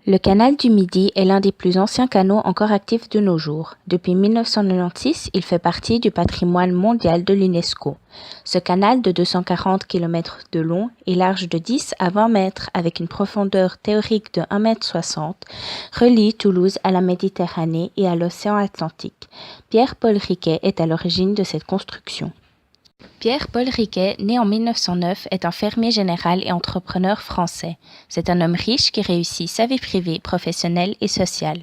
Le canal du Midi est l'un des plus anciens canaux encore actifs de nos jours. Depuis 1996, il fait partie du patrimoine mondial de l'UNESCO. Ce canal de 240 km de long et large de 10 à 20 mètres avec une profondeur théorique de 1,60 m relie Toulouse à la Méditerranée et à l'océan Atlantique. Pierre-Paul Riquet est à l'origine de cette construction. Pierre-Paul Riquet, né en 1909, est un fermier général et entrepreneur français. C'est un homme riche qui réussit sa vie privée, professionnelle et sociale.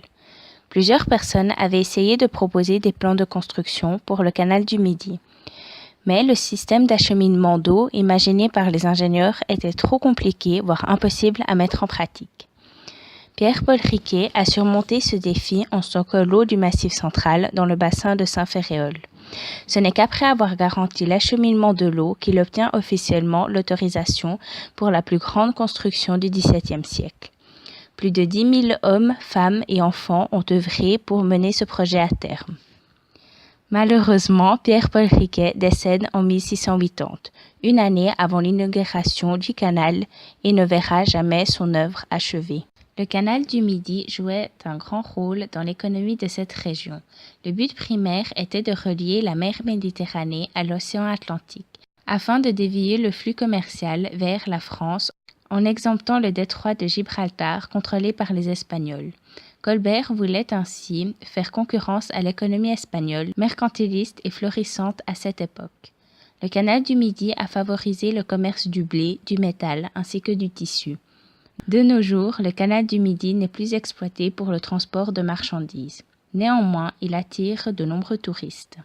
Plusieurs personnes avaient essayé de proposer des plans de construction pour le canal du Midi. Mais le système d'acheminement d'eau imaginé par les ingénieurs était trop compliqué, voire impossible à mettre en pratique. Pierre-Paul Riquet a surmonté ce défi en stockant l'eau du Massif central dans le bassin de Saint-Ferréol. Ce n'est qu'après avoir garanti l'acheminement de l'eau qu'il obtient officiellement l'autorisation pour la plus grande construction du XVIIe siècle. Plus de 10 000 hommes, femmes et enfants ont œuvré pour mener ce projet à terme. Malheureusement, Pierre-Paul Riquet décède en 1680, une année avant l'inauguration du canal, et ne verra jamais son œuvre achevée. Le canal du Midi jouait un grand rôle dans l'économie de cette région. Le but primaire était de relier la mer Méditerranée à l'océan Atlantique, afin de dévier le flux commercial vers la France en exemptant le détroit de Gibraltar contrôlé par les Espagnols. Colbert voulait ainsi faire concurrence à l'économie espagnole, mercantiliste et florissante à cette époque. Le canal du Midi a favorisé le commerce du blé, du métal ainsi que du tissu. De nos jours, le canal du Midi n'est plus exploité pour le transport de marchandises. Néanmoins, il attire de nombreux touristes.